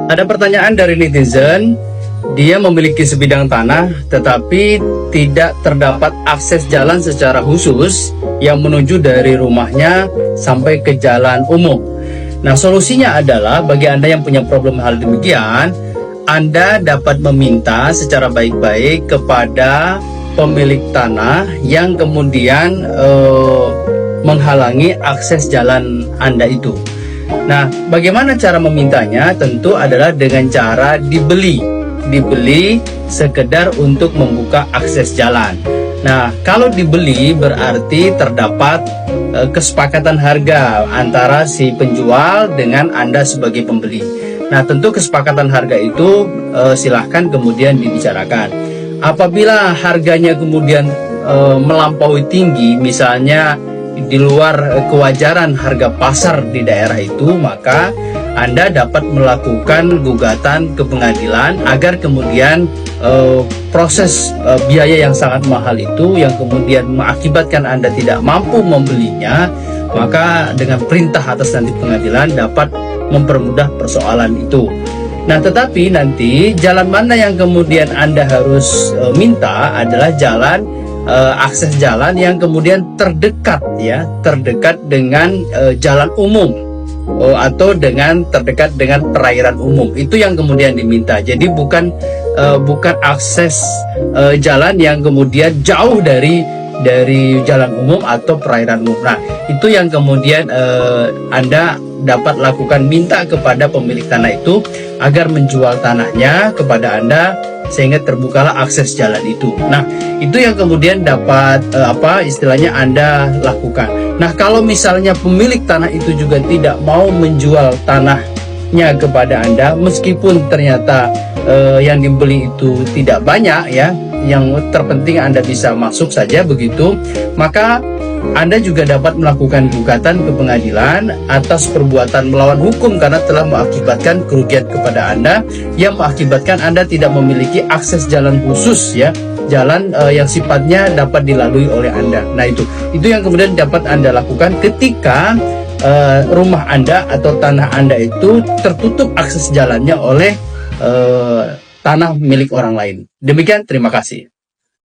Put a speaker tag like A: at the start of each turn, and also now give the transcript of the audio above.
A: Ada pertanyaan dari netizen, dia memiliki sebidang tanah tetapi tidak terdapat akses jalan secara khusus yang menuju dari rumahnya sampai ke jalan umum. Nah, solusinya adalah bagi Anda yang punya problem hal demikian, Anda dapat meminta secara baik-baik kepada pemilik tanah yang kemudian menghalangi akses jalan Anda itu. Nah, bagaimana cara memintanya? Tentu adalah dengan cara dibeli sekedar untuk membuka akses jalan. Nah, kalau dibeli berarti terdapat kesepakatan harga antara si penjual dengan Anda sebagai pembeli. Nah, tentu kesepakatan harga itu silahkan kemudian dibicarakan. Apabila harganya kemudian melampaui tinggi, misalnya di luar kewajaran harga pasar di daerah itu, maka Anda dapat melakukan gugatan ke pengadilan agar kemudian proses biaya yang sangat mahal itu yang kemudian mengakibatkan Anda tidak mampu membelinya, maka dengan perintah atas nanti pengadilan dapat mempermudah persoalan itu. Nah, tetapi nanti jalan mana yang kemudian Anda harus minta adalah jalan akses jalan yang kemudian terdekat dengan jalan umum atau terdekat dengan perairan umum. Itu yang kemudian diminta. Jadi bukan akses jalan yang kemudian jauh dari jalan umum atau perairan umum. Nah, itu yang kemudian Anda dapat lakukan, minta kepada pemilik tanah itu agar menjual tanahnya kepada Anda sehingga terbukalah akses jalan itu. Nah, itu yang kemudian dapat istilahnya Anda lakukan. Nah, kalau misalnya pemilik tanah itu juga tidak mau menjual tanahnya kepada Anda, meskipun ternyata yang dibeli itu tidak banyak ya, yang terpenting Anda bisa masuk saja begitu, maka Anda juga dapat melakukan gugatan ke pengadilan atas perbuatan melawan hukum karena telah mengakibatkan kerugian kepada Anda yang mengakibatkan Anda tidak memiliki akses jalan khusus ya, jalan yang sifatnya dapat dilalui oleh Anda. Nah, itu yang kemudian dapat Anda lakukan ketika rumah Anda atau tanah Anda itu tertutup akses jalannya oleh tanah milik orang lain. Demikian, terima kasih.